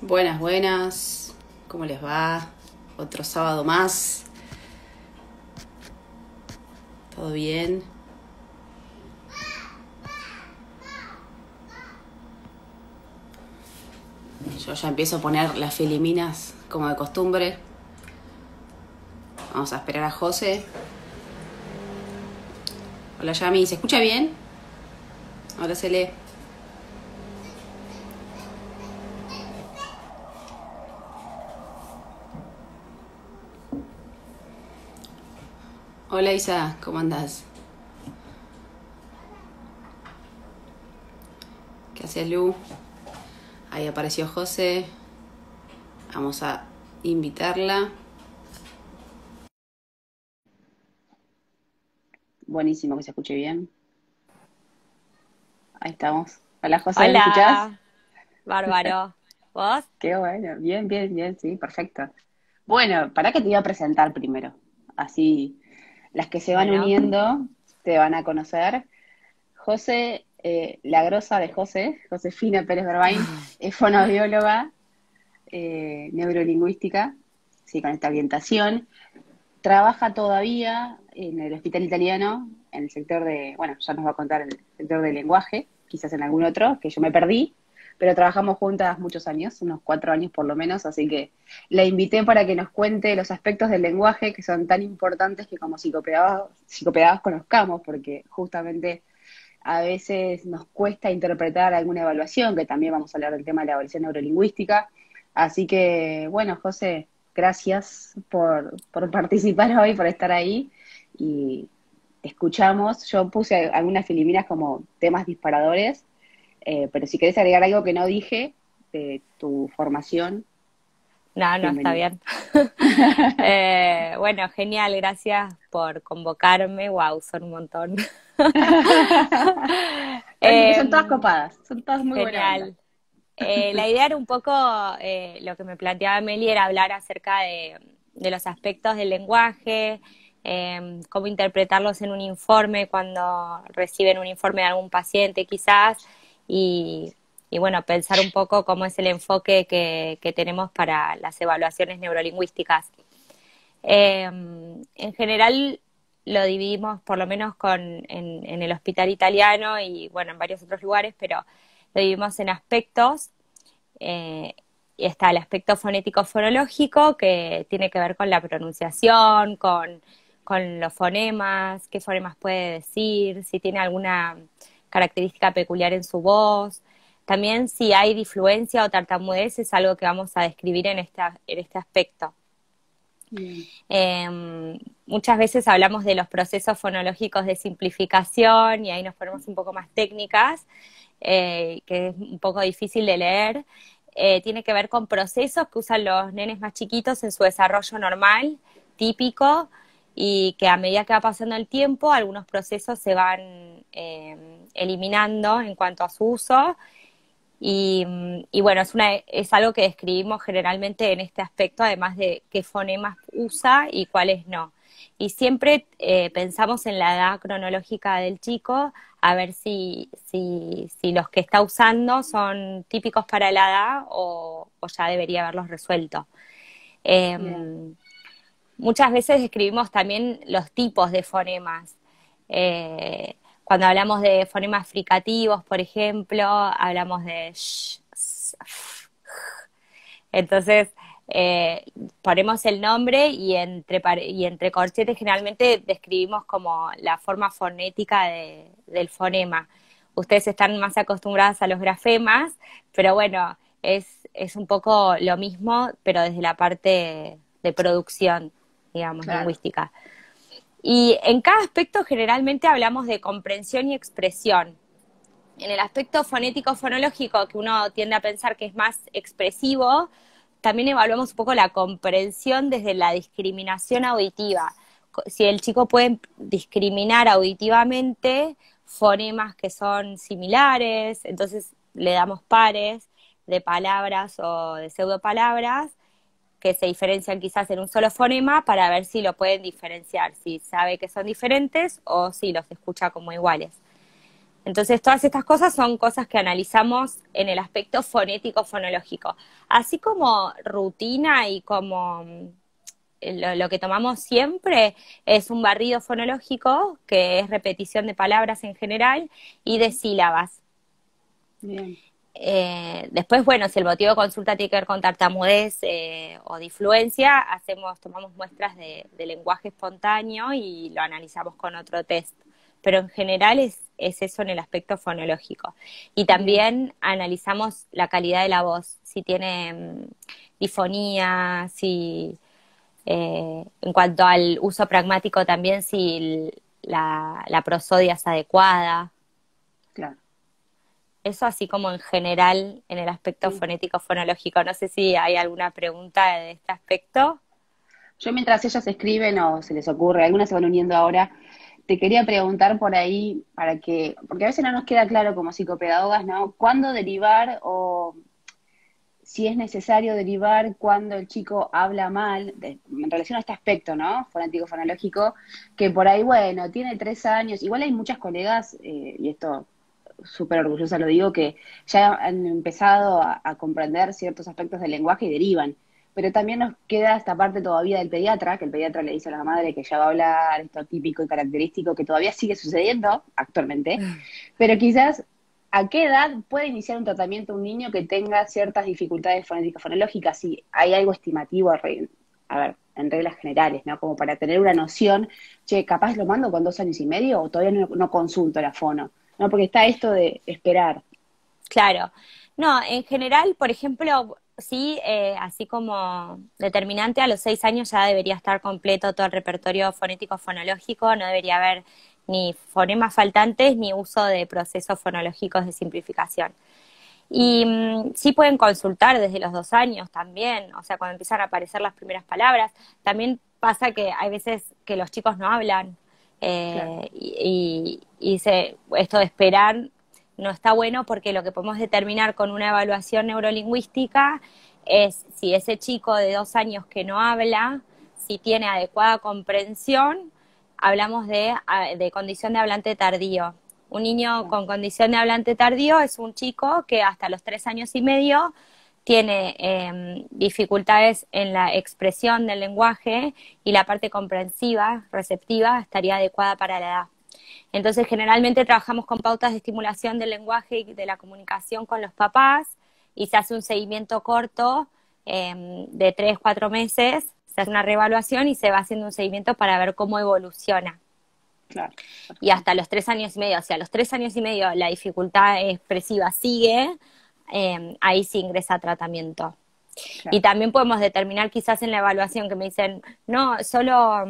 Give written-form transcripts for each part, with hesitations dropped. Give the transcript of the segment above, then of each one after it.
Buenas, buenas. ¿Cómo les va? Otro sábado más. ¿Todo bien? Yo ya empiezo a poner las filiminas como de costumbre. Vamos a esperar a José. Hola, Yami. ¿Se escucha bien? Ahora se lee. Hola, Isa. ¿Cómo andás? ¿Qué haces, Lu? Ahí apareció José. Vamos a invitarla. Buenísimo que se escuche bien. Ahí estamos. Hola, José, ¿me escuchás? Hola, bárbaro. ¿Vos? Qué bueno. Bien, bien, bien. Sí, perfecto. Bueno, para que te iba a presentar primero. Así las que se van Bueno. uniendo te van a conocer. José, la grosa de José, Josefina Pérez Berbain, es fonoaudióloga, neurolingüística, sí, con esta orientación. Trabaja todavía en el Hospital Italiano, en el sector de, bueno, ya nos va a contar el sector del lenguaje, quizás en algún otro, que yo me perdí, pero trabajamos juntas muchos años, unos 4 años por lo menos, así que la invité para que nos cuente los aspectos del lenguaje que son tan importantes que como psicopedagogos conozcamos, porque justamente a veces nos cuesta interpretar alguna evaluación, que también vamos a hablar del tema de la evaluación neurolingüística. Así que, bueno, José, gracias por participar hoy, por estar ahí. Y te escuchamos. Yo puse algunas filiminas como temas disparadores, pero si querés agregar algo que no dije de tu formación, No, no, está bienvenida. bien. Bueno, genial, gracias por convocarme. Wow, son un montón. Tranqui, que son todas Em, copadas, son todas muy buena onda. Genial. La idea era un poco, lo que me planteaba Meli era hablar acerca de los aspectos del lenguaje, cómo interpretarlos en un informe cuando reciben un informe de algún paciente quizás, y, y bueno, pensar un poco cómo es el enfoque que tenemos para las evaluaciones neurolingüísticas. En general lo dividimos, por lo menos en el hospital italiano y bueno, en varios otros lugares, pero lo dividimos en aspectos. Y está el aspecto fonético-fonológico, que tiene que ver con la pronunciación, con los fonemas, qué fonemas puede decir, si tiene alguna característica peculiar en su voz. También si hay difluencia o tartamudez es algo que vamos a describir en este aspecto. Bien, Muchas veces hablamos de los procesos fonológicos de simplificación y ahí nos ponemos un poco más técnicas, que es un poco difícil de leer. Tiene que ver con procesos que usan los nenes más chiquitos en su desarrollo normal, típico, y que a medida que va pasando el tiempo, algunos procesos se van eliminando en cuanto a su uso y bueno, es algo que describimos generalmente en este aspecto, además de qué fonemas usa y cuáles no. Y siempre pensamos en la edad cronológica del chico, a ver si los que está usando son típicos para la edad o ya debería haberlos resuelto. bien. Eh, Muchas veces describimos también los tipos de fonemas. Cuando hablamos de fonemas fricativos, por ejemplo, hablamos de sh, s, f. Entonces, ponemos el nombre y entre corchetes generalmente describimos como la forma fonética del fonema. Ustedes están más acostumbradas a los grafemas, pero bueno, es un poco lo mismo, pero desde la parte de producción, digamos, Claro. lingüística. Y en cada aspecto generalmente hablamos de comprensión y expresión. En el aspecto fonético-fonológico, que uno tiende a pensar que es más expresivo, también evaluamos un poco la comprensión desde la discriminación auditiva. Si el chico puede discriminar auditivamente fonemas que son similares, entonces le damos pares de palabras o de pseudopalabras que se diferencian quizás en un solo fonema para ver si lo pueden diferenciar, si sabe que son diferentes o si los escucha como iguales. Entonces, todas estas cosas son cosas que analizamos en el aspecto fonético-fonológico. Así como rutina y como lo que tomamos siempre es un barrido fonológico, que es repetición de palabras en general y de sílabas. Bien. Después, bueno, si el motivo de consulta tiene que ver con tartamudez o difluencia, tomamos muestras de lenguaje espontáneo y lo analizamos con otro test. Pero en general es eso en el aspecto fonológico. Y también analizamos la calidad de la voz, si tiene difonía, si en cuanto al uso pragmático también, si la prosodia es adecuada. Claro. Eso así como en general en el aspecto fonético-fonológico. No sé si hay alguna pregunta de este aspecto. Yo mientras ellas escriben o se les ocurre, algunas se van uniendo ahora, te quería preguntar por ahí porque a veces no nos queda claro como psicopedagogas, ¿no? ¿Cuándo derivar o si es necesario derivar cuando el chico habla mal, en relación a este aspecto, ¿no? Fonético, fonológico, que por ahí, bueno, tiene 3 años, igual hay muchas colegas, y esto súper orgullosa lo digo, que ya han empezado a comprender ciertos aspectos del lenguaje y derivan. Pero también nos queda esta parte todavía del pediatra, que el pediatra le dice a la madre que ya va a hablar, esto típico y característico, que todavía sigue sucediendo actualmente, pero quizás ¿a qué edad puede iniciar un tratamiento un niño que tenga ciertas dificultades fonéticas, fonológicas? Si hay algo estimativo, a ver, en reglas generales, ¿no? Como para tener una noción, che, capaz lo mando con 2 años y medio o todavía no consulto la fono, ¿no? Porque está esto de esperar. Claro. No, en general, por ejemplo, sí, así como determinante, a los 6 años ya debería estar completo todo el repertorio fonético-fonológico, no debería haber ni fonemas faltantes ni uso de procesos fonológicos de simplificación. Y sí pueden consultar desde los 2 años también, o sea, cuando empiezan a aparecer las primeras palabras. También pasa que hay veces que los chicos no hablan Claro, esto de esperar no está bueno porque lo que podemos determinar con una evaluación neurolingüística es si ese chico de 2 años que no habla, si tiene adecuada comprensión, hablamos de condición de hablante tardío. Un niño claro, con condición de hablante tardío es un chico que hasta los 3 años y medio tiene dificultades en la expresión del lenguaje y la parte comprensiva, receptiva, estaría adecuada para la edad. Entonces, generalmente trabajamos con pautas de estimulación del lenguaje y de la comunicación con los papás y se hace un seguimiento corto de 3, 4 meses, se hace una reevaluación y se va haciendo un seguimiento para ver cómo evoluciona. claro. Y hasta los 3 años y medio, o sea, a los 3 años y medio la dificultad expresiva sigue, ahí sí ingresa a tratamiento. Y Claro. también podemos determinar quizás en la evaluación que me dicen, no, solo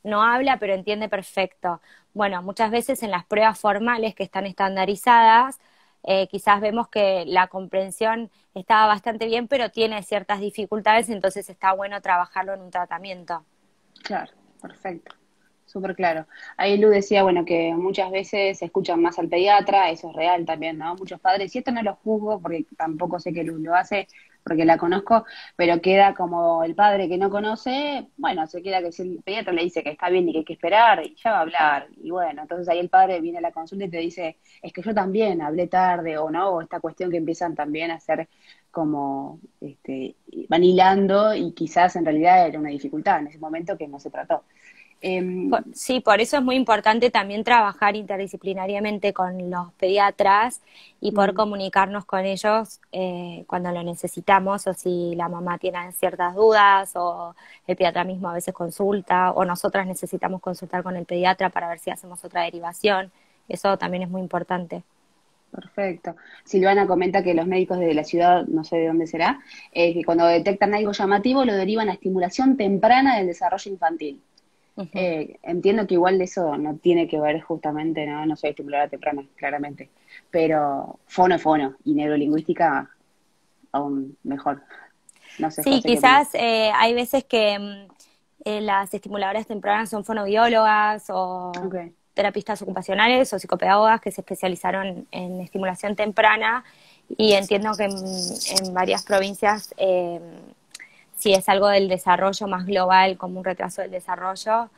no habla, pero entiende perfecto. Bueno, muchas veces en las pruebas formales que están estandarizadas, quizás vemos que la comprensión estaba bastante bien, pero tiene ciertas dificultades, entonces está bueno trabajarlo en un tratamiento. Claro, perfecto, súper claro. Ahí Lu decía, bueno, que muchas veces se escuchan más al pediatra, eso es real también, ¿no? Muchos padres, y esto no lo juzgo porque tampoco sé que Lu lo hace, porque la conozco, pero queda como el padre que no conoce, bueno, se queda que si el pediatra le dice que está bien y que hay que esperar, y ya va a hablar, y bueno, entonces ahí el padre viene a la consulta y te dice, es que yo también hablé tarde, o no, o esta cuestión que empiezan también a hacer como van hilando y quizás en realidad era una dificultad en ese momento que no se trató. Sí, por eso es muy importante también trabajar interdisciplinariamente con los pediatras y poder Mm, comunicarnos con ellos cuando lo necesitamos o si la mamá tiene ciertas dudas o el pediatra mismo a veces consulta o nosotras necesitamos consultar con el pediatra para ver si hacemos otra derivación. Eso también es muy importante. perfecto. Silvana comenta que los médicos de la ciudad, no sé de dónde será, que cuando detectan algo llamativo lo derivan a estimulación temprana del desarrollo infantil. Ujú. Entiendo que igual de eso no tiene que ver justamente, no soy estimuladora temprana, claramente, pero fono es fono y neurolingüística aún mejor. No sé, Sí, José, ¿qué opinas? quizás hay veces que las estimuladoras tempranas son fonobiólogas o Ok, terapistas ocupacionales o psicopedagogas que se especializaron en estimulación temprana y entiendo que en varias provincias si es algo del desarrollo más global como un retraso del desarrollo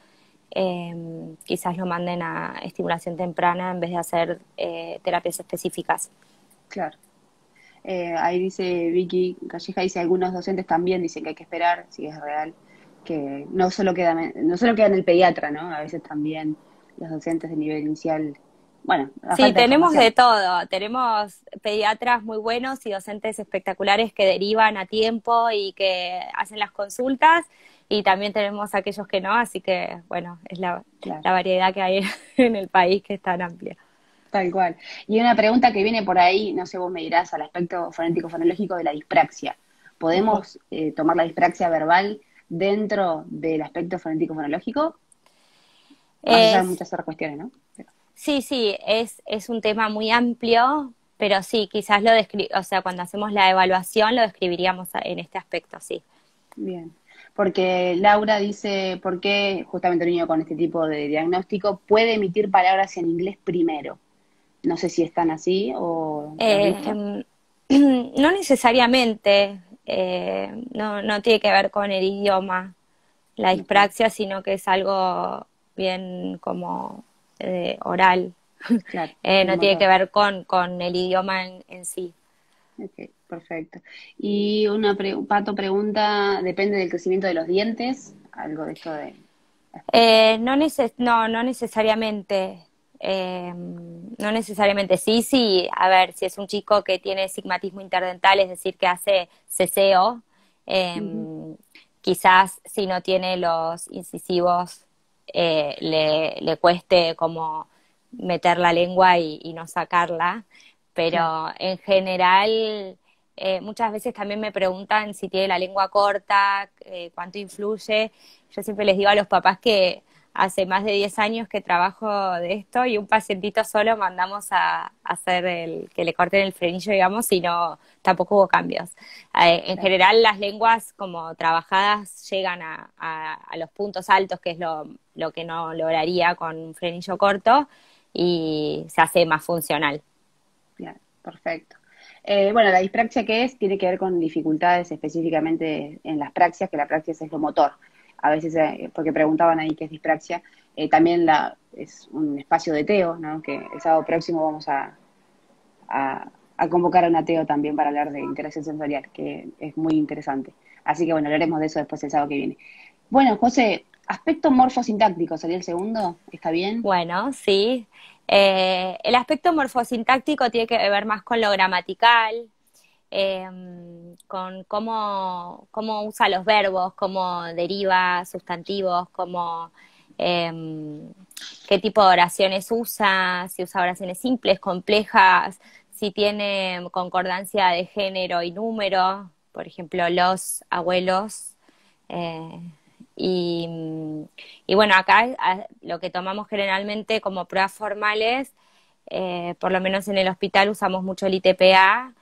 quizás lo manden a estimulación temprana en vez de hacer terapias específicas. Claro. Ahí dice Vicky Calleja, dice algunos docentes también dicen que hay que esperar, si es real, que no solo queda en el pediatra, ¿no? A veces también los docentes de nivel inicial, bueno, la Sí, falta de tenemos de formación. todo. Tenemos pediatras muy buenos y docentes espectaculares que derivan a tiempo y que hacen las consultas, y también tenemos aquellos que no, así que, bueno, es Claro. la variedad que hay en el país, que es tan amplia. Tal cual. Y una pregunta que viene por ahí, no sé, vos me dirás, al aspecto fonético-fonológico de la dispraxia. Ujú. ¿Podemos tomar la dispraxia verbal dentro del aspecto fonético-fonológico? Más allá de Es, muchas otras cuestiones, ¿no? sí, sí, es un tema muy amplio, pero sí, quizás o sea, cuando hacemos la evaluación lo describiríamos en este aspecto, sí. Bien. Porque Laura dice, ¿por qué justamente un niño con este tipo de diagnóstico puede emitir palabras en inglés primero? No sé si están así o lo has visto. Eh, no necesariamente, no tiene que ver con el idioma, la Ok, dispraxia, sino que es algo bien como oral. claro, del No tiene que motor. ver con el idioma en sí. Ok, perfecto. Y Pato pregunta, ¿depende del crecimiento de los dientes? Algo de esto de aspecto. No necesariamente. No necesariamente. Sí, sí. A ver, si es un chico que tiene sigmatismo interdental, es decir, que hace ceseo, Ujú, quizás si no tiene los incisivos, le cueste como meter la lengua y no sacarla. claro, Pero en general, muchas veces también me preguntan si tiene la lengua corta, cuánto influye. Yo siempre les digo a los papás que hace más de 10 años que trabajo de esto, y un pacientito solo mandamos a hacer que le corten el frenillo, digamos, y no, tampoco hubo cambios. En claro. general, las lenguas como trabajadas llegan a los puntos altos, que es lo que no lograría con un frenillo corto, y se hace más funcional. Claro, perfecto. Bueno, la dispraxia, ¿qué es? Tiene que ver con dificultades específicamente en las praxias, que la praxia es lo motor. A veces, porque preguntaban ahí qué es dispraxia, también es un espacio de TEO, ¿no? Que el sábado próximo vamos a convocar a un ateo también para hablar de interacción sensorial, que es muy interesante. Así que bueno, hablaremos de eso después el sábado que viene. Bueno, José, aspecto morfosintáctico, ¿sería el segundo? ¿Está bien? Bueno, sí. El aspecto morfosintáctico tiene que ver más con lo gramatical, con cómo usa los verbos, cómo deriva sustantivos, qué tipo de oraciones usa, si usa oraciones simples, complejas, si tiene concordancia de género y número, por ejemplo, los abuelos. eh, y, y bueno, acá lo que tomamos generalmente como pruebas formales, por lo menos en el hospital usamos mucho el ITPA,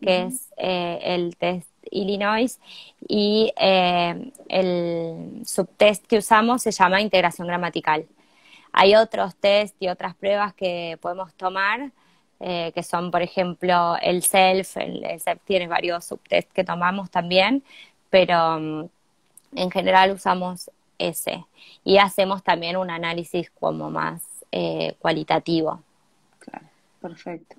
que Ujú. es el test Illinois, y el subtest que usamos se llama integración gramatical. Hay otros test y otras pruebas que podemos tomar, que son, por ejemplo, el SELF. El SELF tiene varios subtests que tomamos también, pero en general usamos ese. Y hacemos también un análisis como más cualitativo. Claro, perfecto.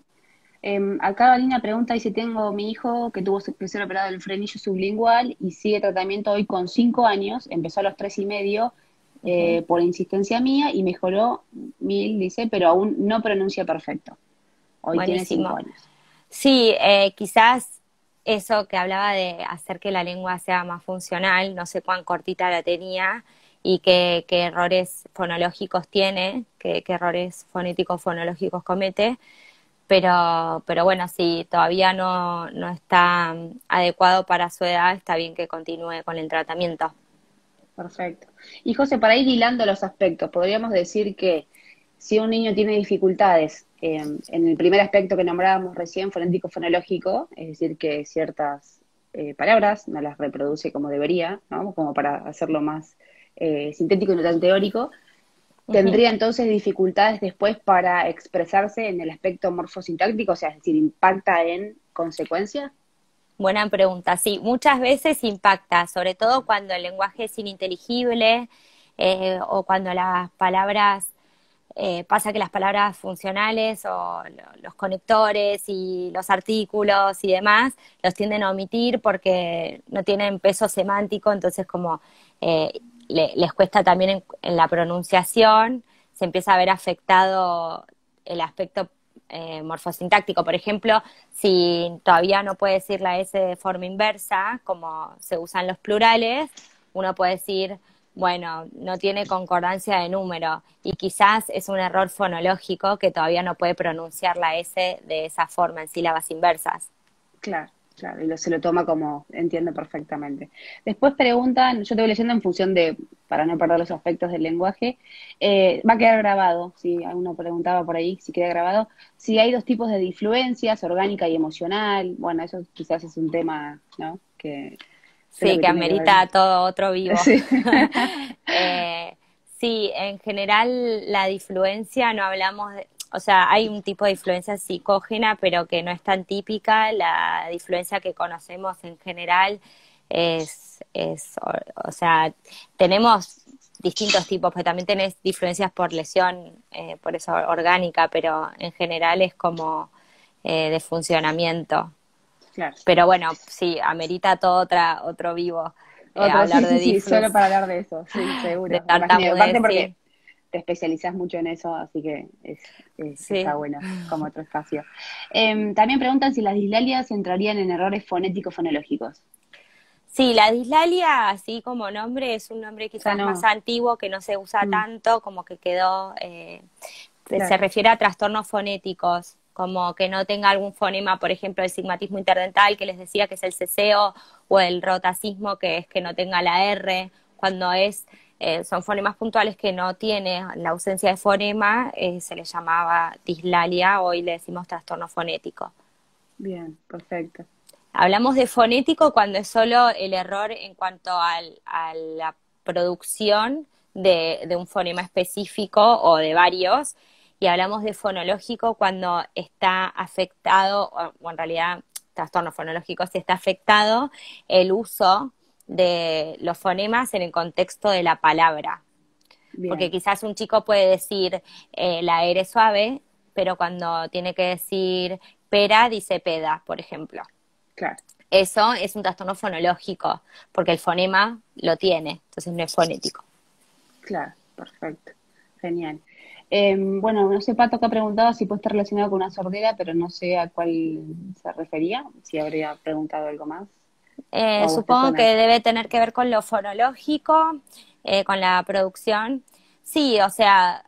Acá Lina pregunta, dice, tengo mi hijo que tuvo que ser operado del frenillo sublingual y sigue tratamiento hoy con 5 años, empezó a los 3 y medio Ujú. por insistencia mía y mejoró 1000, dice, pero aún no pronuncia perfecto. Hoy tiene cinco Buenísimo. años. Sí, quizás eso que hablaba de hacer que la lengua sea más funcional, no sé cuán cortita la tenía y qué errores fonológicos tiene, qué errores fonéticos fonológicos comete, pero bueno, si todavía no está adecuado para su edad, está bien que continúe con el tratamiento. Perfecto. Y José, para ir hilando los aspectos, podríamos decir que si un niño tiene dificultades en el primer aspecto que nombrábamos recién, fonético-fonológico, es decir, que ciertas palabras no las reproduce como debería, ¿no? Como para hacerlo más sintético y no tan teórico, Ujú. tendría entonces dificultades después para expresarse en el aspecto morfosintáctico, o sea, es decir, impacta en consecuencia. Buena pregunta. Sí, muchas veces impacta, sobre todo cuando el lenguaje es ininteligible, o cuando las palabras, pasa que las palabras funcionales o los conectores y los artículos y demás los tienden a omitir porque no tienen peso semántico, entonces como eh, les cuesta también en la pronunciación, se empieza a ver afectado el aspecto morfosintáctico. Por ejemplo, si todavía no puede decir la S de forma inversa, como se usan los plurales, uno puede decir, bueno, no tiene concordancia de número y quizás es un error fonológico que todavía no puede pronunciar la S de esa forma en sílabas inversas. Claro, claro, y se lo toma como entiende perfectamente. Después preguntan, yo te voy leyendo en función de, para no perder los aspectos del lenguaje, va a quedar grabado, si alguno preguntaba por ahí si queda grabado, si hay dos tipos de difluencias, orgánica y emocional, bueno, eso quizás es un tema, ¿no? Que es lo Sí, que que tiene que ver. amerita todo otro vivo. Sí. Eh, sí, en general la difluencia no hablamos de, o sea, hay un tipo de difluencia psicógena, pero que no es tan típica. La difluencia que conocemos en general o sea, tenemos distintos tipos, porque también tenés difluencias por lesión, por eso orgánica, pero en general es como de funcionamiento. Claro. Pero bueno, sí, amerita todo otro vivo Otro, hablar sí, de sí, sí, diflus, solo para hablar de eso, sí, de seguro. Me imaginé, aparte tartamudez, porque sí. te especializas mucho en eso, así que está Sí. bueno como otro espacio. También preguntan si las dislalias entrarían en errores fonéticos fonológicos. Sí, la dislalia, así como nombre, es un nombre Ya quizás más no, antiguo que no se usa mm, tanto, como que quedó, se claro, refiere a trastornos fonéticos, como que no tenga algún fonema, por ejemplo, el sigmatismo interdental que les decía que es el ceseo, o el rotacismo que es que no tenga la R, cuando son fonemas puntuales que no tiene la ausencia de fonema, se le llamaba dislalia, hoy le decimos trastorno fonético. bien, perfecto. Hablamos de fonético cuando es solo el error en cuanto a la producción de un fonema específico o de varios, y hablamos de fonológico cuando está afectado, o en realidad trastorno fonológico, si está afectado el uso de los fonemas en el contexto de la palabra. Porque Bien, quizás un chico puede decir la R suave, pero cuando tiene que decir pera, dice peda, por ejemplo. claro, Eso es un trastorno fonológico, porque el fonema lo tiene, entonces no es fonético. claro, perfecto, genial. Bueno, no sé, Pato, que ha preguntado si puede estar relacionado con una sordera, pero no sé a cuál se refería, si habría preguntado algo más, o a vos te Supongo que suena. debe tener que ver con lo fonológico, con la producción. Sí, o sea,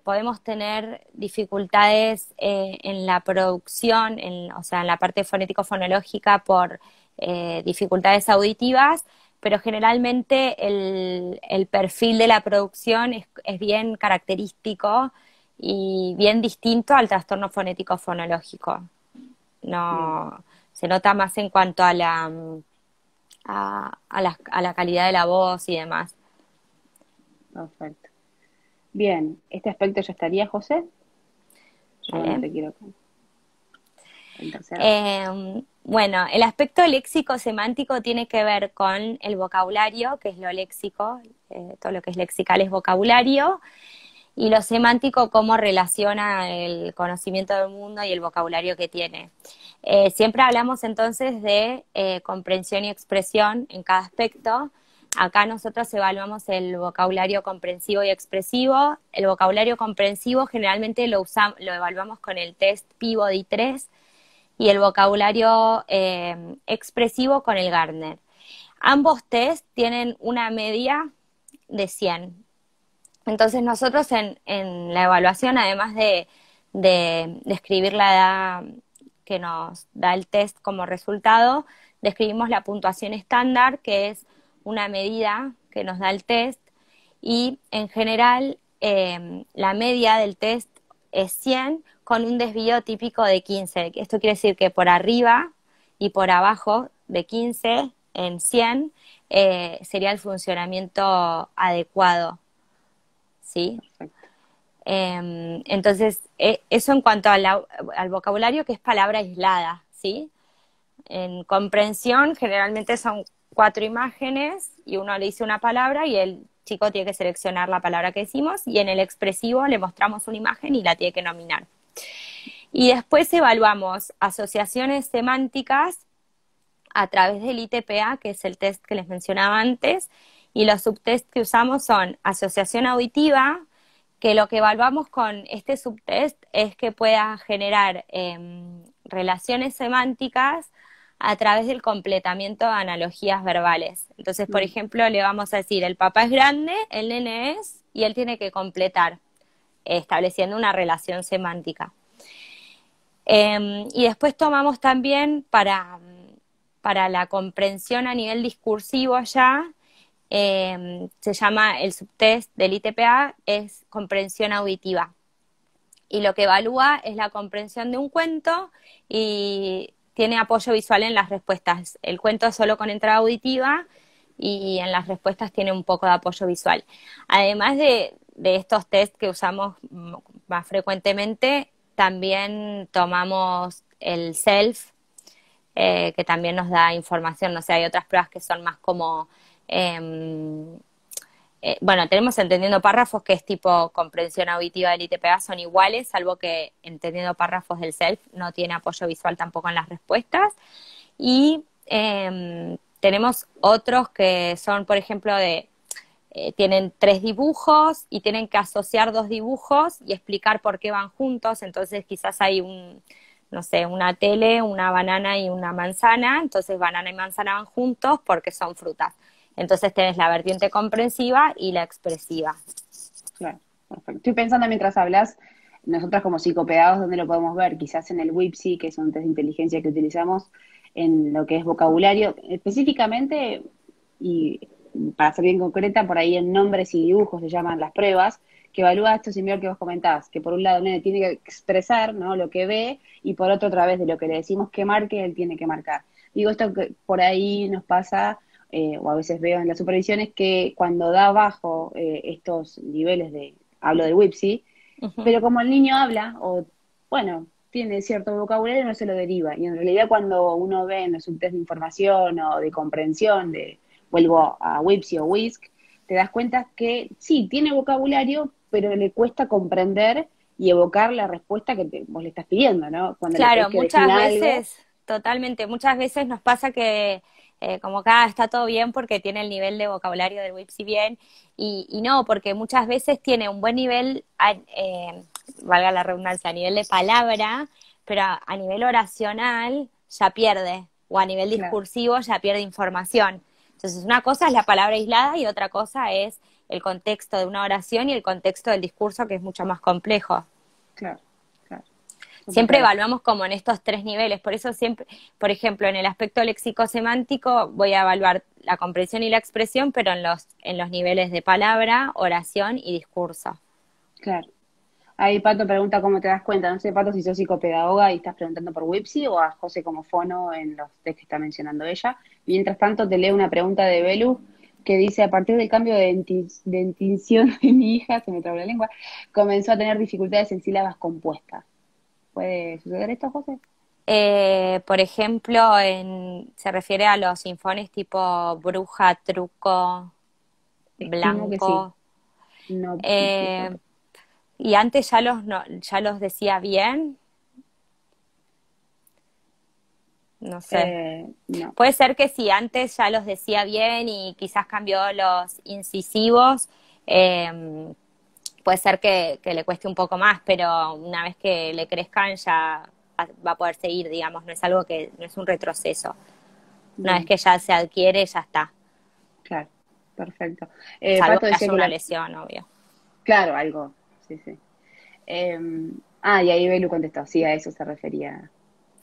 podemos tener dificultades en la producción, o sea, en la parte fonético-fonológica por dificultades auditivas, pero generalmente el perfil de la producción es bien característico y bien distinto al trastorno fonético-fonológico. Bien, No, se nota más en cuanto a a la calidad de la voz y demás. perfecto. Bien, ¿este aspecto ya estaría, José? Yo no ¿Vale? te quiero. El tercero. Bueno, el aspecto léxico-semántico tiene que ver con el vocabulario, que es lo léxico, todo lo que es lexical es vocabulario, y lo semántico, cómo relaciona el conocimiento del mundo y el vocabulario que tiene. Siempre hablamos entonces de comprensión y expresión en cada aspecto. Acá nosotros evaluamos el vocabulario comprensivo y expresivo. El vocabulario comprensivo generalmente lo evaluamos con el test Peabody 3 y el vocabulario expresivo con el Gardner. Ambos test tienen una media de 100. Entonces nosotros en la evaluación, además de escribir la edad que nos da el test como resultado, describimos la puntuación estándar, que es una medida que nos da el test, y en general la media del test es 100 con un desvío típico de 15. Esto quiere decir que por arriba y por abajo de 15 en 100 sería el funcionamiento adecuado, ¿sí? Perfecto. Entonces, eso en cuanto al vocabulario, que es palabra aislada, ¿sí? En comprensión, generalmente son 4 imágenes y uno le dice una palabra y él chico tiene que seleccionar la palabra que decimos y en el expresivo le mostramos una imagen y la tiene que nominar. Y después evaluamos asociaciones semánticas a través del ITPA, que es el test que les mencionaba antes, y los subtests que usamos son asociación auditiva, que lo que evaluamos con este subtest es que pueda generar relaciones semánticas a través del completamiento de analogías verbales. Entonces, por ejemplo, le vamos a decir, el papá es grande, el nene es, y él tiene que completar, estableciendo una relación semántica. Y después tomamos también para la comprensión a nivel discursivo ya, se llama el subtest del ITPA, es comprensión auditiva. Y lo que evalúa es la comprensión de un cuento y tiene apoyo visual en las respuestas. El cuento es solo con entrada auditiva y en las respuestas tiene un poco de apoyo visual. Además de estos test que usamos más frecuentemente, también tomamos el SELF, que también nos da información. No sé, hay otras pruebas que son más como... bueno, tenemos entendiendo párrafos, que es tipo comprensión auditiva del ITPA, son iguales, salvo que entendiendo párrafos del SELF no tiene apoyo visual tampoco en las respuestas. Y tenemos otros que son, por ejemplo, tienen 3 dibujos y tienen que asociar 2 dibujos y explicar por qué van juntos. Entonces quizás hay no sé, una tele, una banana y una manzana, entonces banana y manzana van juntos porque son frutas. Entonces tenés la vertiente comprensiva y la expresiva. Claro, perfecto. Estoy pensando mientras hablas, nosotros como psicopedagogos, ¿dónde lo podemos ver? Quizás en el WIPSI, que es un test de inteligencia que utilizamos en lo que es vocabulario, específicamente, y para ser bien concreta, por ahí en nombres y dibujos se llaman las pruebas, que evalúa esto similar que vos comentabas, que por un lado el nene tiene que expresar, ¿no?, lo que ve, y por otro, a través de lo que le decimos que marque, él tiene que marcar. Digo, esto que por ahí nos pasa, o a veces veo en las supervisiones, que cuando da bajo estos niveles hablo del WIPSI, pero como el niño habla, o bueno, tiene cierto vocabulario, no se lo deriva. Y en realidad cuando uno ve en los subtest de información o de comprensión, vuelvo a WIPSI o WISC, te das cuenta que sí, tiene vocabulario, pero le cuesta comprender y evocar la respuesta que vos le estás pidiendo, ¿no? Cuando le pedís Claro, que defina muchas algo. veces, totalmente, muchas veces nos pasa que como que está todo bien porque tiene el nivel de vocabulario del WIPSI bien, y no, porque muchas veces tiene un buen nivel, valga la redundancia, a nivel de palabra, pero a nivel oracional ya pierde, o a nivel Claro, discursivo ya pierde información. Entonces, una cosa es la palabra aislada y otra cosa es el contexto de una oración y el contexto del discurso, que es mucho más complejo. claro, claro. Súper Siempre claro. evaluamos como en estos 3 niveles, por eso siempre, por ejemplo, en el aspecto léxico-semántico voy a evaluar la comprensión y la expresión, pero en los niveles de palabra, oración y discurso. Claro. Ahí Pato pregunta cómo te das cuenta. No sé, Pato, si sos psicopedagoga y estás preguntando por Wipsi o a José como fono en los test que está mencionando ella. Mientras tanto, te leo una pregunta de Belu que dice, a partir del cambio de dentición de mi hija, se me trabó la lengua, comenzó a tener dificultades en sílabas compuestas. ¿Puede suceder esto, José? Por ejemplo, se refiere a los sinfones tipo bruja, truco, Estimo que sí. blanco. No, no estoy Eh, segura. y antes ya ya los decía bien, no sé. No, Puede ser que si antes ya los decía bien y quizás cambió los incisivos, puede ser que le cueste un poco más, pero una vez que le crezcan ya va a poder seguir, digamos, no es algo que, no es un retroceso. Una vez bien, que ya se adquiere, ya está. claro, perfecto. Salvo Pato que decía haya que una la... lesión, obvio. Claro, algo, sí, sí. Eh, y ahí Belu contestó, sí, a eso se refería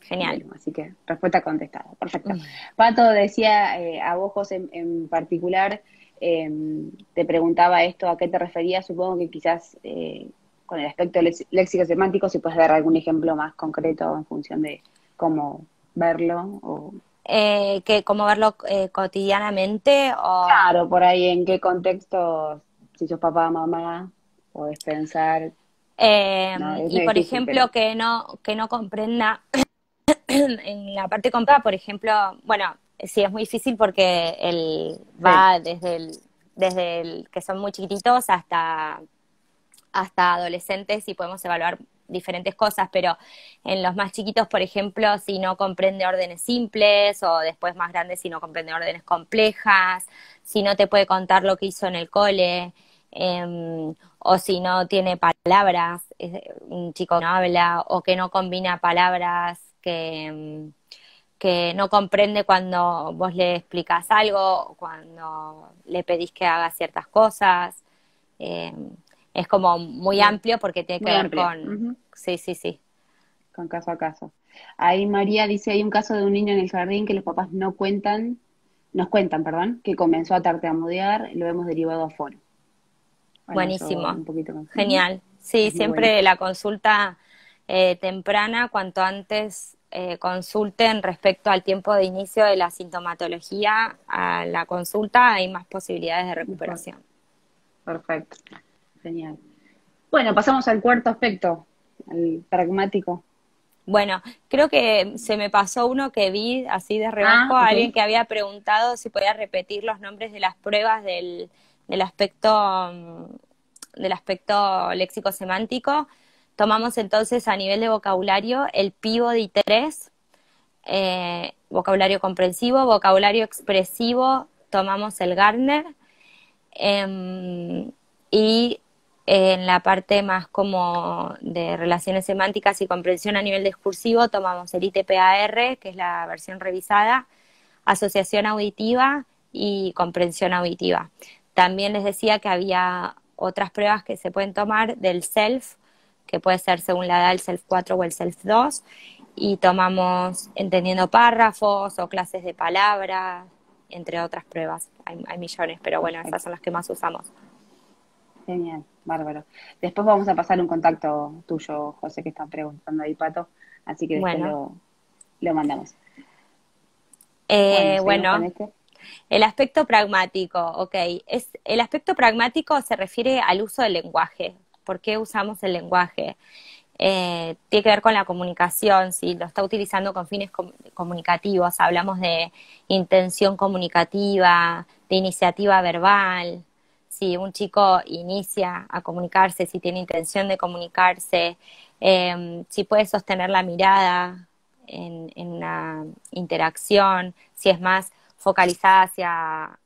Genial. Belu, así que respuesta contestada, perfecto. Pato decía, a vos, José, en particular, eh, te preguntaba esto, ¿a qué te referías? Supongo que quizás con el aspecto léxico-semántico, si puedes dar algún ejemplo más concreto en función de cómo verlo, o Que como verlo cotidianamente o... claro, por ahí en qué contexto, si sos papá, mamá, podés pensar, no, es Y muy por difícil, ejemplo, pero que no comprenda en la parte comprada, por ejemplo, bueno, sí es muy difícil porque él sí, va desde que son muy chiquititos hasta adolescentes y podemos evaluar diferentes cosas, pero en los más chiquitos, por ejemplo, si no comprende órdenes simples, o después más grandes si no comprende órdenes complejas, si no te puede contar lo que hizo en el cole, o si no tiene palabras, un chico que no habla, o que no combina palabras, que no comprende cuando vos le explicás algo, o cuando le pedís que haga ciertas cosas. Eh, es como muy Bien. amplio porque tiene que Muy ver amplio. con... Sí, sí, sí. Con caso a caso. Ahí María dice, hay un caso de un niño en el jardín que los papás nos cuentan, perdón, que comenzó a tartamudear, lo hemos derivado a fono. Bueno, eso Buenísimo. un poquito más. Ujú. Genial. Sí, Es muy bueno. siempre la consulta temprana, cuanto antes consulten respecto al tiempo de inicio de la sintomatología a la consulta, hay más posibilidades de Mejor. recuperación. Perfecto. Genial. Bueno, pasamos al cuarto aspecto, al pragmático. Bueno, creo que se me pasó uno que vi así de Ah, reojo, a ok. alguien que había preguntado si podía repetir los nombres de las pruebas del aspecto, del aspecto léxico-semántico. Tomamos entonces a nivel de vocabulario el PIVO-D3, vocabulario comprensivo, vocabulario expresivo, tomamos el Gardner, y en la parte más como de relaciones semánticas y comprensión a nivel discursivo tomamos el ITPAR, que es la versión revisada, asociación auditiva y comprensión auditiva. También les decía que había otras pruebas que se pueden tomar del SELF, que puede ser según la edad el SELF 4 o el SELF 2, y tomamos entendiendo párrafos o clases de palabras, entre otras pruebas. Hay millones, pero bueno, esas Perfecto. son las que más usamos. Genial, bárbaro. Después vamos a pasar un contacto tuyo, José, que están preguntando ahí, Pato, así que después Bueno, lo mandamos. Bueno, seguimos con bueno, este. el aspecto pragmático, ok. El aspecto pragmático se refiere al uso del lenguaje. ¿Por qué usamos el lenguaje? Tiene que ver con la comunicación, si lo está utilizando con fines comunicativos, hablamos de intención comunicativa, de iniciativa verbal, si un chico inicia a comunicarse, si tiene intención de comunicarse, si puede sostener la mirada en una interacción, si es más focalizada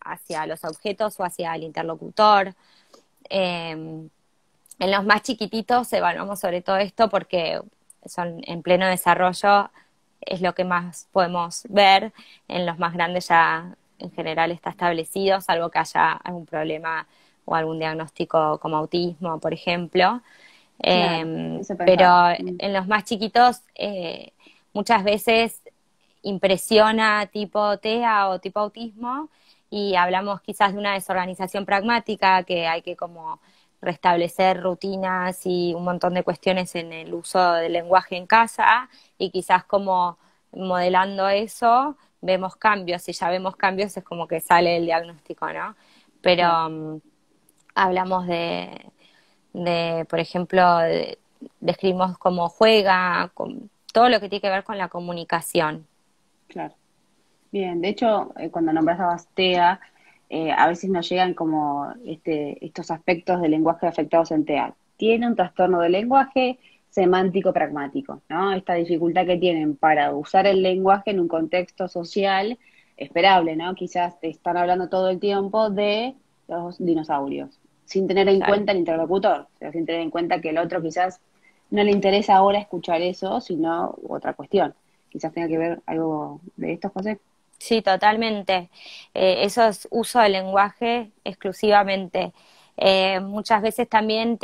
hacia los objetos o hacia el interlocutor. Eh, en los más chiquititos evaluamos sobre todo esto porque son en pleno desarrollo, es lo que más podemos ver. En los más grandes ya en general está establecido, salvo que haya algún problema o algún diagnóstico como autismo, por ejemplo. Claro, eso pensaba. Pero en los más chiquitos muchas veces impresiona tipo TEA o tipo autismo y hablamos quizás de una desorganización pragmática que hay que como restablecer rutinas y un montón de cuestiones en el uso del lenguaje en casa y quizás como modelando eso vemos cambios, si ya vemos cambios es como que sale el diagnóstico, ¿no? Claro, Pero hablamos por ejemplo, describimos cómo juega, con todo lo que tiene que ver con la comunicación. claro. Bien, de hecho, cuando nombrabas TEA, a veces nos llegan como estos aspectos del lenguaje afectados en TEA. Tiene un trastorno del lenguaje semántico pragmático, ¿no? Esta dificultad que tienen para usar el lenguaje en un contexto social esperable, ¿no? Quizás te están hablando todo el tiempo de los dinosaurios, sin tener en Claro. cuenta el interlocutor, o sea, sin tener en cuenta que el otro quizás no le interesa ahora escuchar eso, sino otra cuestión. Quizás tenga que ver algo de esto, José. Sí, totalmente. Eso es uso del lenguaje exclusivamente. Muchas veces también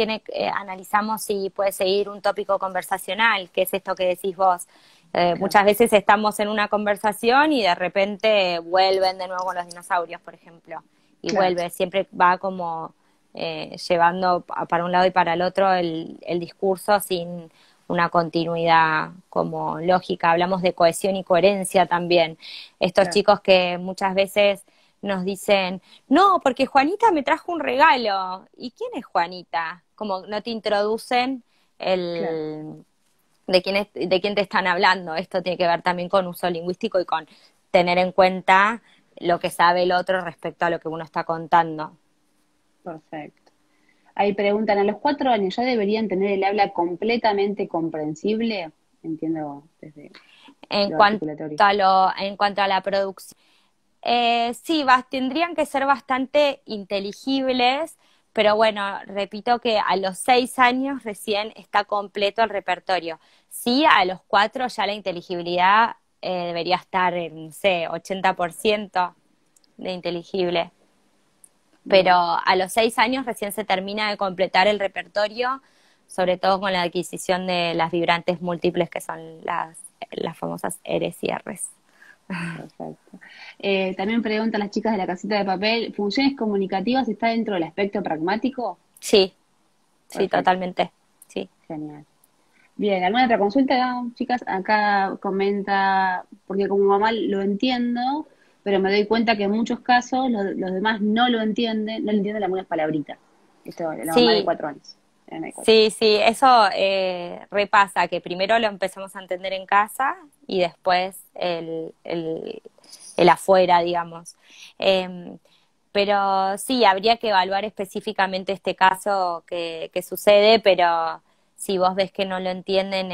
analizamos si puede seguir un tópico conversacional, que es esto que decís vos. Claro, Muchas veces estamos en una conversación y de repente vuelven de nuevo con los dinosaurios, por ejemplo, y claro, vuelve, siempre va como llevando para un lado y para el otro el discurso sin una continuidad como lógica. Hablamos de cohesión y coherencia también. Estos claro, chicos que muchas veces nos dicen, no, porque Juanita me trajo un regalo. ¿Y quién es Juanita? Como no te introducen claro. de quién te están hablando. Esto tiene que ver también con uso lingüístico y con tener en cuenta lo que sabe el otro respecto a lo que uno está contando. Perfecto. Ahí preguntan, ¿a los 4 años ya deberían tener el habla completamente comprensible? Entiendo desde En lo cuanto articulatorio. en cuanto a la producción, sí, tendrían que ser bastante inteligibles, pero bueno, repito que a los 6 años recién está completo el repertorio. Sí, a los 4 ya la inteligibilidad debería estar en, no sé, 80% de inteligible. Pero Bien, a los 6 años recién se termina de completar el repertorio, sobre todo con la adquisición de las vibrantes múltiples, que son las famosas Rs y Rs. perfecto. También preguntan las chicas de la casita de papel, ¿funciones comunicativas está dentro del aspecto pragmático? Sí, sí, Perfecto, totalmente. Sí. genial. Bien, ¿alguna otra consulta, chicas? Acá comenta, porque como mamá lo entiendo, pero me doy cuenta que en muchos casos los demás no lo entienden, no le entienden algunas palabritas. Esto, la mamá de Sí, 4 años. La mamá de 4. sí, sí, eso repasa, que primero lo empezamos a entender en casa y después el afuera, digamos. Eh, pero sí, habría que evaluar específicamente este caso que sucede, pero si vos ves que no lo entienden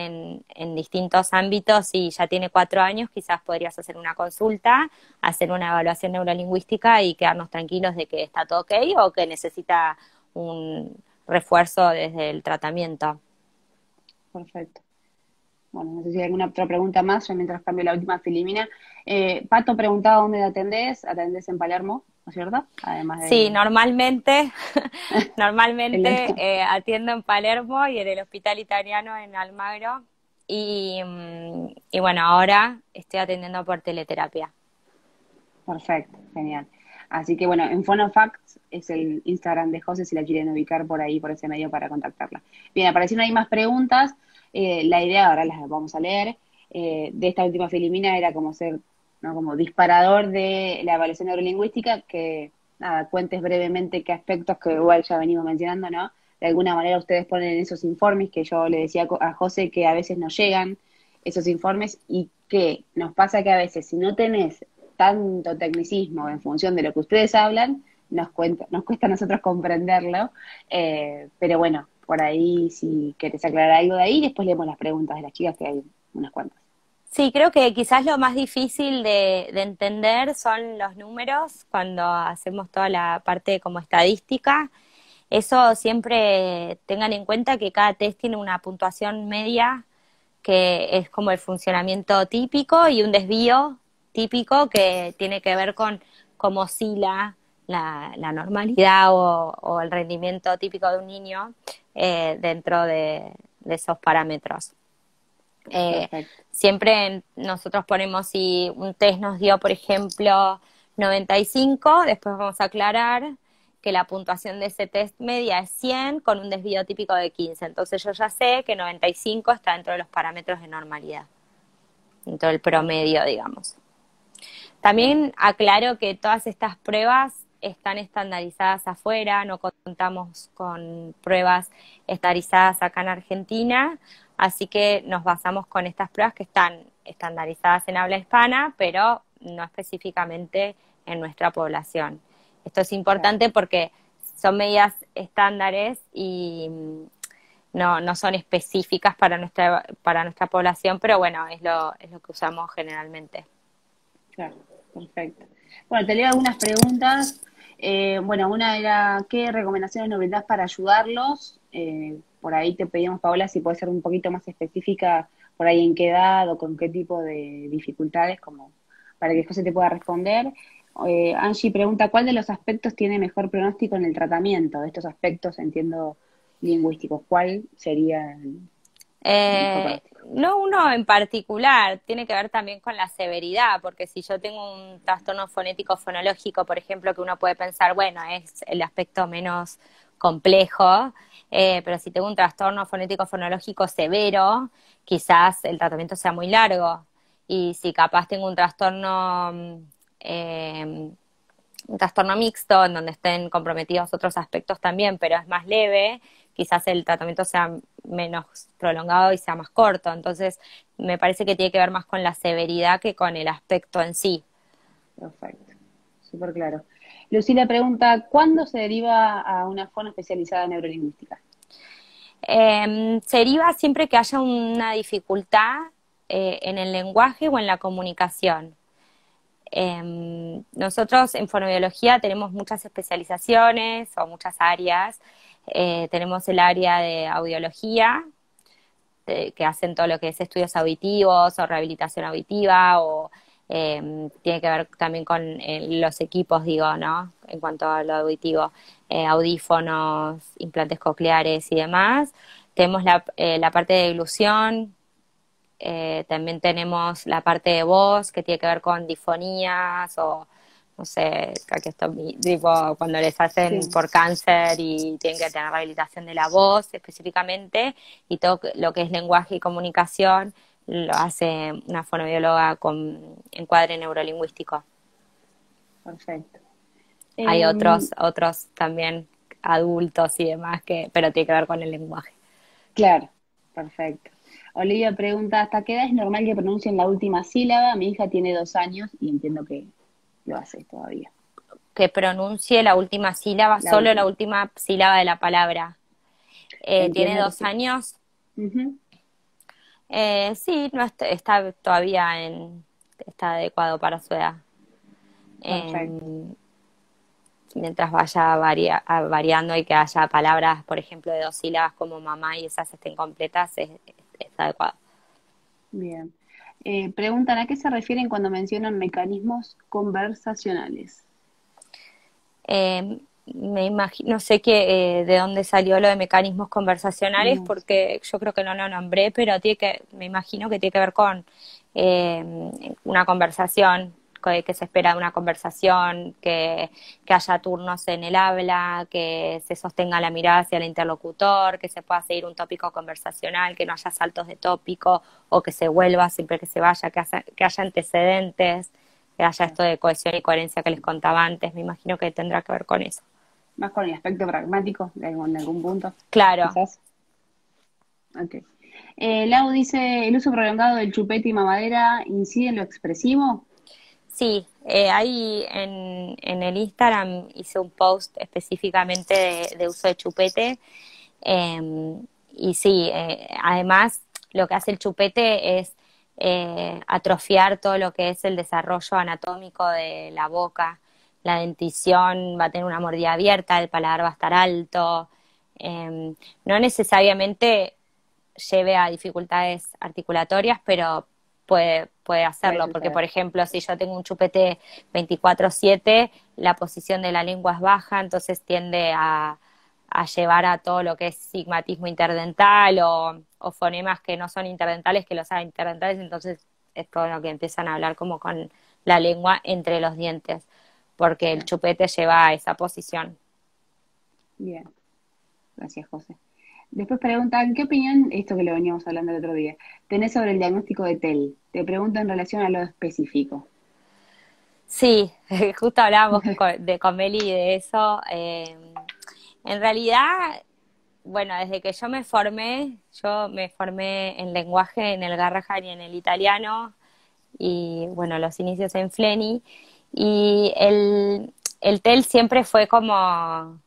en distintos ámbitos y ya tiene 4 años, quizás podrías hacer una consulta, hacer una evaluación neurolingüística y quedarnos tranquilos de que está todo ok o que necesita un refuerzo desde el tratamiento. Perfecto. Bueno, no sé si hay alguna otra pregunta más, yo mientras cambio la última Filimina. Pato preguntaba dónde atendés, atendés en Palermo, ¿no es cierto? Además Sí, de normalmente, en la... normalmente atiendo en Palermo y en el Hospital Italiano en Almagro. Y bueno, ahora estoy atendiendo por teleterapia. Perfecto, genial. Así que bueno, en Phonofacts es el Instagram de José si la quieren ubicar por ahí, por ese medio para contactarla. Bien, aparecieron ahí más preguntas. La idea, ahora las vamos a leer, de esta última Filimina era como ser, ¿no? Como disparador de la evaluación neurolingüística, que nada, cuentes brevemente qué aspectos que igual ya venimos mencionando, ¿no? De alguna manera ustedes ponen en esos informes que yo le decía a José que a veces no llegan esos informes y que nos pasa que a veces si no tenés tanto tecnicismo en función de lo que ustedes hablan, nos cuesta a nosotros comprenderlo, pero bueno, por ahí si querés aclarar algo de ahí, después leemos las preguntas de las chicas, que hay unas cuantas. Sí, creo que quizás lo más difícil de entender son los números cuando hacemos toda la parte como estadística. Eso siempre tengan en cuenta que cada test tiene una puntuación media que es como el funcionamiento típico y un desvío típico que tiene que ver con cómo oscila la normalidad o el rendimiento típico de un niño dentro de esos parámetros. Eh, Perfecto, Siempre nosotros ponemos si un test nos dio, por ejemplo, 95, después vamos a aclarar que la puntuación de ese test media es 100 con un desvío típico de 15. Entonces yo ya sé que 95 está dentro de los parámetros de normalidad, dentro del promedio, digamos. bien, También aclaro que todas estas pruebas están estandarizadas afuera, no contamos con pruebas estandarizadas acá en Argentina, así que nos basamos con estas pruebas que están estandarizadas en habla hispana, pero no específicamente en nuestra población. Esto es claro. importante porque son medidas estándares y no son específicas para nuestra población, pero bueno, es lo que usamos generalmente. Claro, perfecto. Bueno, te leo algunas preguntas. Bueno, una era, ¿qué recomendaciones nos brindás para ayudarlos? Por ahí te pedimos, Paola, si puede ser un poquito más específica, por ahí en qué edad o con qué tipo de dificultades, como para que José te pueda responder. Angie pregunta, ¿cuál de los aspectos tiene mejor pronóstico en el tratamiento? De estos aspectos, entiendo, lingüísticos, ¿cuál sería el de mejor pronóstico? No uno en particular, tiene que ver también con la severidad, porque si yo tengo un trastorno fonético fonológico, por ejemplo, que uno puede pensar, bueno, es el aspecto menos complejo, pero si tengo un trastorno fonético fonológico severo, quizás el tratamiento sea muy largo. Y si capaz tengo eh, un trastorno mixto en donde estén comprometidos otros aspectos también, pero es más leve, quizás el tratamiento sea menos prolongado y sea más corto. Entonces, me parece que tiene que ver más con la severidad que con el aspecto en sí. Perfecto, súper claro. Lucila pregunta, ¿cuándo se deriva a una fono especializada en neurolingüística? Se deriva siempre que haya una dificultad en el lenguaje o en la comunicación. Nosotros en fonobiología tenemos muchas especializaciones o muchas áreas. Tenemos el área de audiología, que hacen todo lo que es estudios auditivos o rehabilitación auditiva, o tiene que ver también con los equipos, digo, ¿no? En cuanto a lo auditivo, audífonos, implantes cocleares y demás. Tenemos la parte de ilusión. También tenemos la parte de voz, que tiene que ver con difonías o, no sé, que esto, tipo, cuando les hacen Sí, por cáncer y tienen que tener rehabilitación de la voz específicamente, y todo lo que es lenguaje y comunicación lo hace una fonoaudióloga con encuadre neurolingüístico. perfecto. Hay Em, otros también adultos y demás, pero tiene que ver con el lenguaje. claro, perfecto. Olivia pregunta, ¿hasta qué edad es normal que pronuncien la última sílaba? Mi hija tiene 2 años y entiendo que lo hace todavía. Que pronuncie la última sílaba, La solo la última. última sílaba de la palabra. Tiene Entiendo que dos sí. años. Ujú, Sí, no está todavía está adecuado para su edad. perfecto. Eh, Mientras vaya variando y que haya palabras, por ejemplo, de dos sílabas como mamá y esas estén completas, está adecuado. Bien. Preguntan, ¿a qué se refieren cuando mencionan mecanismos conversacionales? Me imagino, no sé de dónde salió lo de mecanismos conversacionales, No sé. porque yo creo que no lo nombré, pero me imagino que tiene que ver con eh, una conversación, que se espera de una conversación, que haya turnos en el habla, que se sostenga la mirada hacia el interlocutor, que se pueda seguir un tópico conversacional, que no haya saltos de tópico o que se vuelva siempre que se vaya, que haya antecedentes, que haya Claro. esto de cohesión y coherencia que les contaba antes. Me imagino que tendrá que ver con eso. Más con el aspecto pragmático de algún punto, Claro, quizás. Ok. Lau dice, ¿el uso prolongado del chupete y mamadera incide en lo expresivo? sí, ahí en el Instagram hice un post específicamente de uso de chupete. Y sí, además lo que hace el chupete es atrofiar todo lo que es el desarrollo anatómico de la boca. La dentición va a tener una mordida abierta, el paladar va a estar alto. No necesariamente lleve a dificultades articulatorias, pero puede Puede hacerlo, porque suceder. por ejemplo, si yo tengo un chupete 24/7, la posición de la lengua es baja, entonces tiende a llevar a todo lo que es sigmatismo interdental o fonemas que no son interdentales, que los hagan interdentales, entonces es todo lo que empiezan a hablar como con la lengua entre los dientes, porque el Claro. chupete lleva a esa posición. Bien. Gracias, José. Después preguntan, ¿qué opinión, esto que lo veníamos hablando el otro día, tenés sobre el diagnóstico de TEL? Te pregunto en relación a lo específico. Sí, justo hablábamos con Meli de eso. En realidad, bueno, desde que yo me formé en lenguaje en el Garrahan y en el italiano, y bueno, los inicios en Fleni, y el TEL siempre fue como,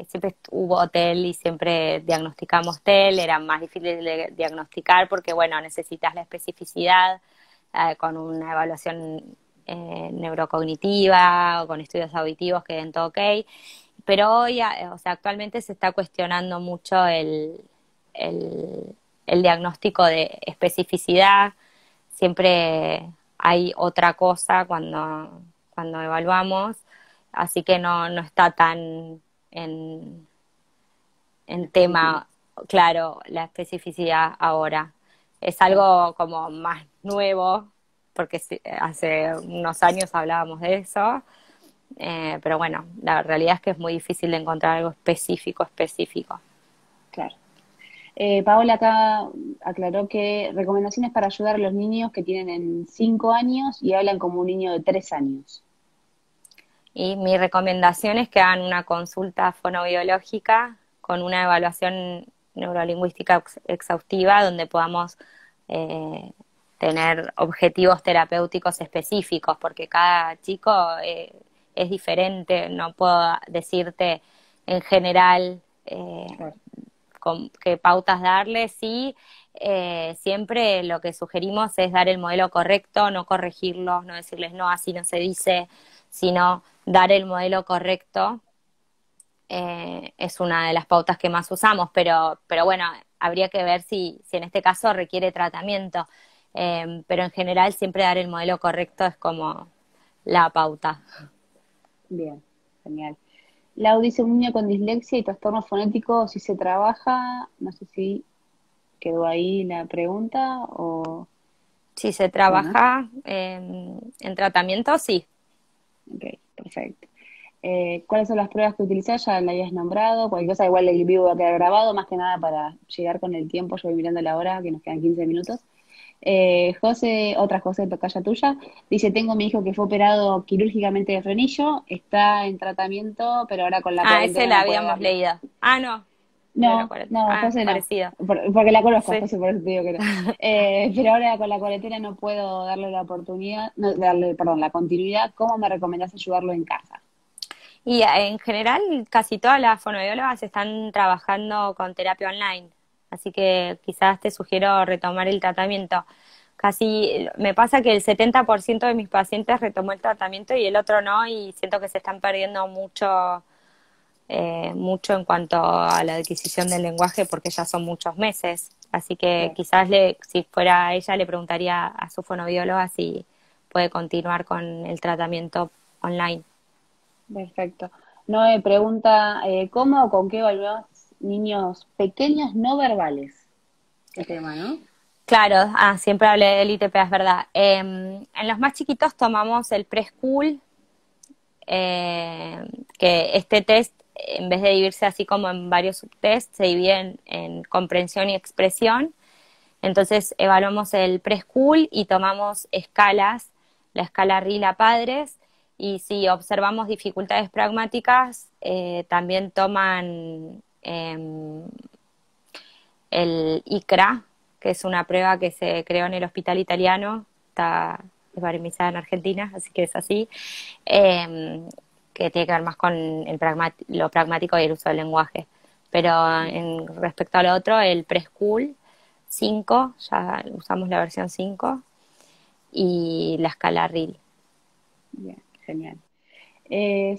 siempre hubo TEL y siempre diagnosticamos TEL, era más difícil de diagnosticar porque, bueno, necesitas la especificidad con una evaluación neurocognitiva o con estudios auditivos que den todo ok, pero hoy, o sea, actualmente se está cuestionando mucho el, el diagnóstico de especificidad. Siempre hay otra cosa cuando evaluamos, así que no está tan en Específico. tema, claro, la especificidad ahora. Es Claro. algo como más nuevo, porque hace unos años hablábamos de eso, pero bueno, la realidad es que es muy difícil de encontrar algo específico, específico. Claro. Paola acá aclaró que recomendaciones para ayudar a los niños que tienen en 5 años y hablan como un niño de 3 años. Y mi recomendación es que hagan una consulta fonobiológica con una evaluación neurolingüística exhaustiva donde podamos eh, tener objetivos terapéuticos específicos, porque cada chico es diferente, no puedo decirte en general Claro. con qué pautas darle, sí, siempre lo que sugerimos es dar el modelo correcto, no corregirlos, no decirles no, así no se dice, sino dar el modelo correcto. Es una de las pautas que más usamos, pero bueno, habría que ver si en este caso requiere tratamiento. Pero en general siempre dar el modelo correcto es como la pauta. Bien, genial. Lau dice un niño con dislexia y trastorno fonético, si se trabaja, no sé si quedó ahí la pregunta Si se o no. trabaja en tratamiento, sí. Ok, perfecto. ¿Cuáles son las pruebas que utilizás? Ya la habías nombrado. Cualquier cosa, igual el vivo va a quedar grabado, más que nada para llegar con el tiempo. Yo voy mirando la hora, que nos quedan 15 minutos. José, otra José, tocaya tuya, dice, tengo mi hijo que fue operado quirúrgicamente de frenillo, está en tratamiento, pero ahora con la Ah, ese cuarentena la no puede habíamos darle. leído. Ah, no, no era No, 40. no, Ah, José no, parecido. porque la conozco, Sí. José, por eso te digo que no. Pero ahora con la cuarentena no puedo darle la oportunidad, no, darle, perdón, la continuidad. ¿Cómo me recomendás ayudarlo en casa? Y en general casi todas las fonoaudiólogas están trabajando con terapia online, así que quizás te sugiero retomar el tratamiento. Casi me pasa que el 70% de mis pacientes retomó el tratamiento y el otro no, y siento que se están perdiendo mucho en cuanto a la adquisición del lenguaje porque ya son muchos meses. Así que Claro, quizás si fuera ella le preguntaría a su fonoaudióloga si puede continuar con el tratamiento online. perfecto. Noé pregunta, ¿cómo o con qué evaluás niños pequeños no verbales? Qué tema, ¿no? Claro, siempre hablé del ITP, es verdad. En los más chiquitos tomamos el preschool, que este test, en vez de dividirse así como en varios subtests, se divide en comprensión y expresión. Entonces evaluamos el preschool y tomamos escalas, la escala RILA Padres, y si observamos dificultades pragmáticas, también toman el ICRA, que es una prueba que se creó en el hospital italiano, está baremizada en Argentina, así que es así, que tiene que ver más con lo pragmático y el uso del lenguaje. Pero Bien, respecto a lo otro, el preschool 5, ya usamos la versión 5, y la escala RIL. bien, genial.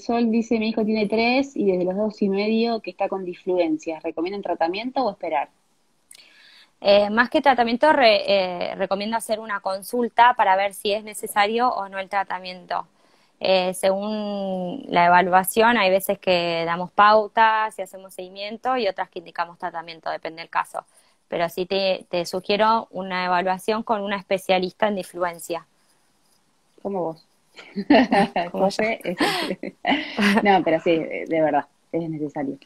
Sol dice, mi hijo tiene 3 y desde los 2 y medio que está con disfluencias. ¿Recomiendan tratamiento o esperar? Más que tratamiento, recomiendo hacer una consulta para ver si es necesario o no el tratamiento. Según la evaluación, hay veces que damos pautas y hacemos seguimiento y otras que indicamos tratamiento, depende del caso. Pero sí te sugiero una evaluación con una especialista en disfluencia, Como vos. como yo. José es No, pero sí, de verdad, es necesario.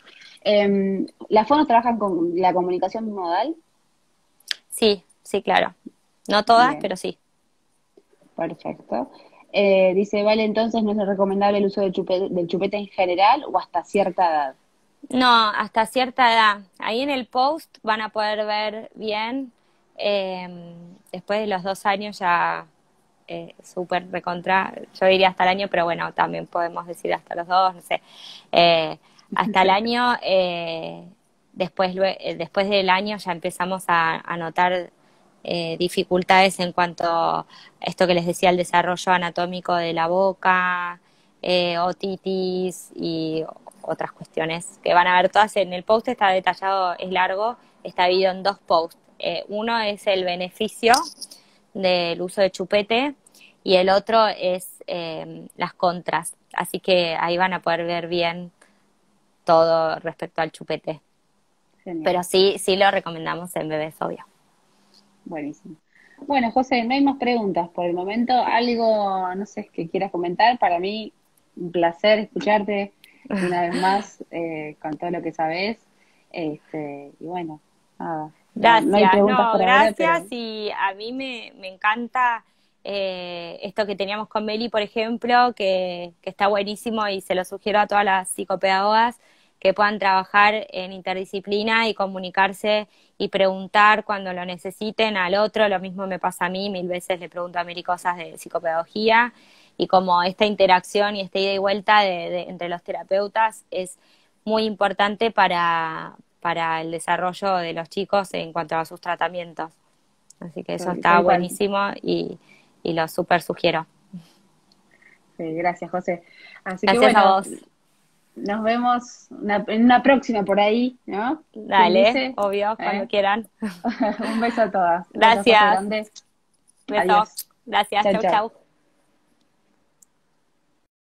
¿Las fonos trabajan con la comunicación modal? Sí, sí, claro. No todas, Bien, pero sí. perfecto. Dice, vale, entonces no es recomendable el uso del chupete en general o hasta cierta edad. No, hasta cierta edad. Ahí en el post van a poder ver bien. Después de los 2 años ya súper recontra. Yo diría hasta el año, pero bueno, también podemos decir hasta los 2, no sé. Eh, Hasta el año, después del año ya empezamos a notar dificultades en cuanto a esto que les decía, el desarrollo anatómico de la boca, otitis y otras cuestiones que van a ver todas en el post. Está detallado, es largo, está dividido en 2 posts. Uno es el beneficio del uso de chupete y el otro es las contras. Así que ahí van a poder ver bien todo respecto al chupete. Genial, Pero sí, sí lo recomendamos en bebés, obvio. buenísimo. Bueno, José, no hay más preguntas por el momento. Algo, no sé, que quieras comentar. Para mí, un placer escucharte una vez más con todo lo que sabes. Y bueno, nada, no hay Gracias, preguntas no, por ahora, gracias, pero y a mí me encanta esto que teníamos con Meli, por ejemplo, que está buenísimo y se lo sugiero a todas las psicopedagogas que puedan trabajar en interdisciplina y comunicarse y preguntar cuando lo necesiten al otro. Lo mismo me pasa a mí, 1000 veces le pregunto a Meli cosas de psicopedagogía y como esta interacción y esta ida y vuelta entre los terapeutas es muy importante para el desarrollo de los chicos en cuanto a sus tratamientos. Así que eso está Tal cual. buenísimo y lo súper sugiero. Sí, gracias, José. Así que Gracias a bueno, vos. nos vemos en una próxima por ahí, ¿no? ¿Quién Dale, dice? obvio, cuando quieran. Un beso a todas. Un beso, José, Gracias. grande. Besos. Adiós. Gracias. Chao, Chau, chao. chau.